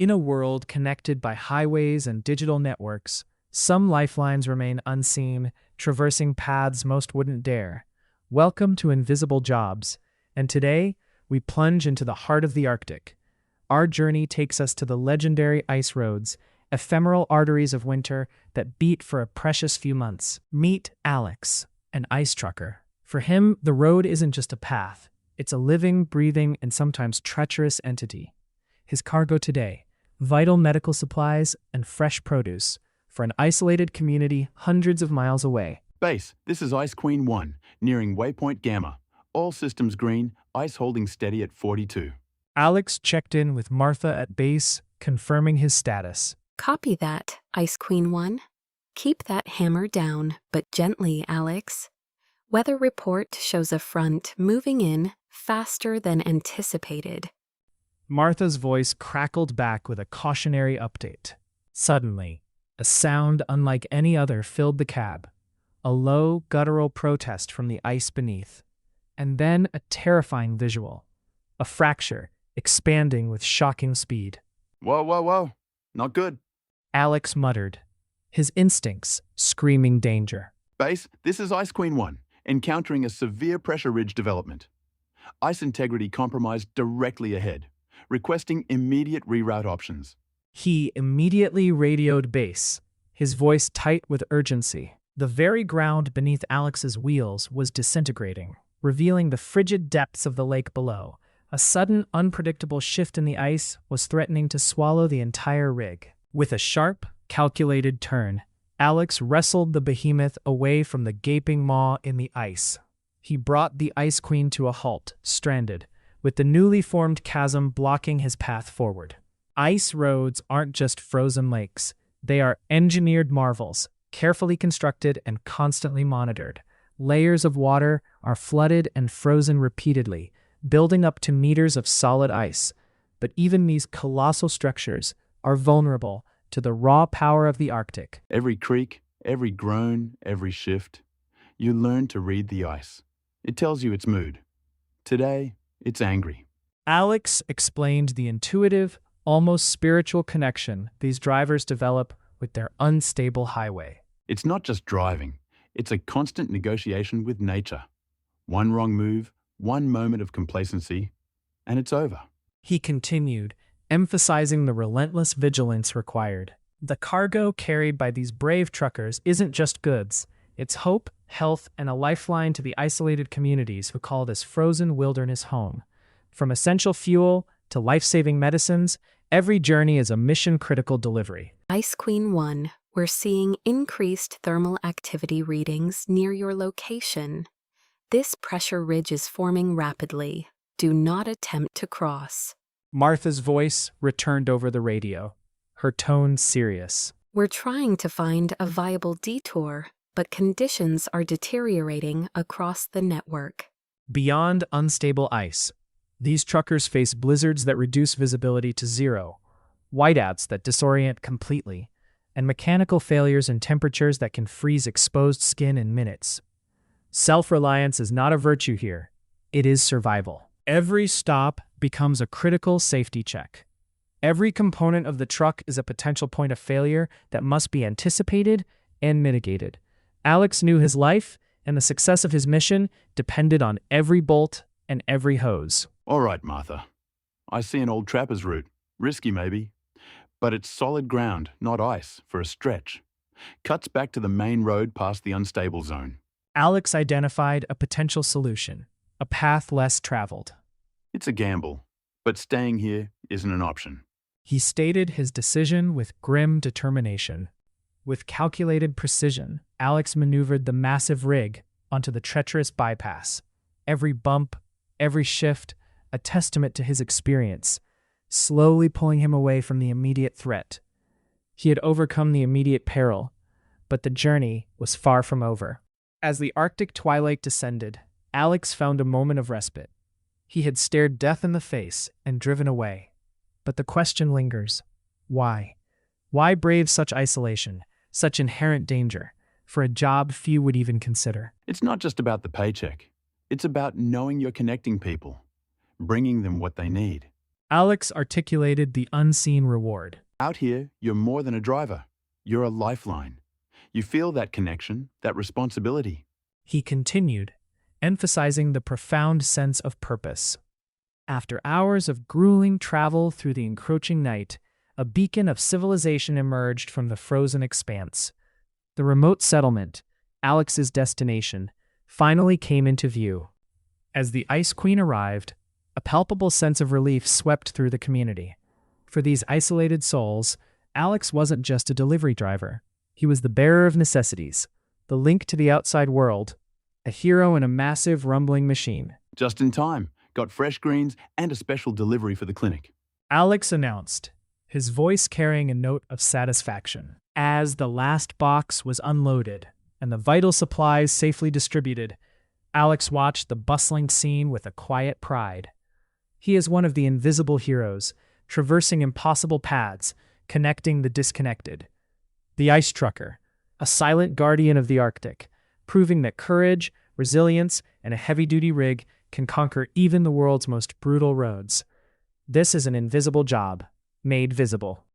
In a world connected by highways and digital networks, some lifelines remain unseen, traversing paths most wouldn't dare. Welcome to Invisible Jobs, and today we plunge into the heart of the Arctic. Our journey takes us to the legendary ice roads, ephemeral arteries of winter that beat for a precious few months. Meet Alex, an ice trucker. For him, the road isn't just a path, it's a living, breathing, and sometimes treacherous entity. His cargo today: vital medical supplies and fresh produce for an isolated community hundreds of miles away. Base, this is Ice Queen 1, nearing waypoint Gamma. All systems green, ice holding steady at 42. Alex checked in with Martha at base, confirming his status. Copy that, Ice Queen 1. Keep that hammer down, but gently, Alex. Weather report shows a front moving in faster than anticipated. Martha's voice crackled back with a cautionary update. Suddenly, a sound unlike any other filled the cab. A low, guttural protest from the ice beneath. And then a terrifying visual. A fracture, expanding with shocking speed. Whoa, whoa, whoa. Not good. Alex muttered, his instincts screaming danger. Base, this is Ice Queen 1, encountering a severe pressure ridge development. Ice integrity compromised directly ahead, requesting immediate reroute options. He immediately radioed base, his voice tight with urgency. The very ground beneath Alex's wheels was disintegrating, revealing the frigid depths of the lake below. A sudden, unpredictable shift in the ice was threatening to swallow the entire rig. With a sharp, calculated turn, Alex wrestled the behemoth away from the gaping maw in the ice. He brought the Ice Queen to a halt, stranded, with the newly formed chasm blocking his path forward. Ice roads aren't just frozen lakes. They are engineered marvels, carefully constructed and constantly monitored. Layers of water are flooded and frozen repeatedly, building up to meters of solid ice. But even these colossal structures are vulnerable to the raw power of the Arctic. Every creak, every groan, every shift, you learn to read the ice. It tells you its mood. Today, it's angry. Alex explained the intuitive, almost spiritual connection these drivers develop with their unstable highway. It's not just driving, it's a constant negotiation with nature. One wrong move, one moment of complacency, and it's over. He continued, emphasizing the relentless vigilance required. The cargo carried by these brave truckers isn't just goods. It's hope, health, and a lifeline to the isolated communities who call this frozen wilderness home. From essential fuel to life-saving medicines, every journey is a mission-critical delivery. Ice Queen 1, we're seeing increased thermal activity readings near your location. This pressure ridge is forming rapidly. Do not attempt to cross. Martha's voice returned over the radio, her tone serious. We're trying to find a viable detour, but conditions are deteriorating across the network. Beyond unstable ice, these truckers face blizzards that reduce visibility to zero, whiteouts that disorient completely, and mechanical failures and temperatures that can freeze exposed skin in minutes. Self-reliance is not a virtue here. It is survival. Every stop becomes a critical safety check. Every component of the truck is a potential point of failure that must be anticipated and mitigated. Alex knew his life and the success of his mission depended on every bolt and every hose. All right, Martha. I see an old trapper's route. Risky, maybe. But it's solid ground, not ice, for a stretch. Cuts back to the main road past the unstable zone. Alex identified a potential solution, a path less traveled. It's a gamble, but staying here isn't an option. He stated his decision with grim determination. With calculated precision, Alex maneuvered the massive rig onto the treacherous bypass. Every bump, every shift, a testament to his experience, slowly pulling him away from the immediate threat. He had overcome the immediate peril, but the journey was far from over. As the Arctic twilight descended, Alex found a moment of respite. He had stared death in the face and driven away. But the question lingers. Why? Why brave such isolation, such inherent danger, for a job few would even consider? It's not just about the paycheck. It's about knowing you're connecting people, bringing them what they need. Alex articulated the unseen reward. Out here, you're more than a driver. You're a lifeline. You feel that connection, that responsibility. He continued, emphasizing the profound sense of purpose. After hours of grueling travel through the encroaching night, a beacon of civilization emerged from the frozen expanse. The remote settlement, Alex's destination, finally came into view. As the Ice Queen arrived, a palpable sense of relief swept through the community. For these isolated souls, Alex wasn't just a delivery driver. He was the bearer of necessities, the link to the outside world, a hero in a massive, rumbling machine. Just in time. Got fresh greens and a special delivery for the clinic. Alex announced, his voice carrying a note of satisfaction. As the last box was unloaded and the vital supplies safely distributed, Alex watched the bustling scene with a quiet pride. He is one of the invisible heroes, traversing impossible paths, connecting the disconnected. The Ice Trucker, a silent guardian of the Arctic, proving that courage, resilience, and a heavy-duty rig can conquer even the world's most brutal roads. This is an invisible job, made visible.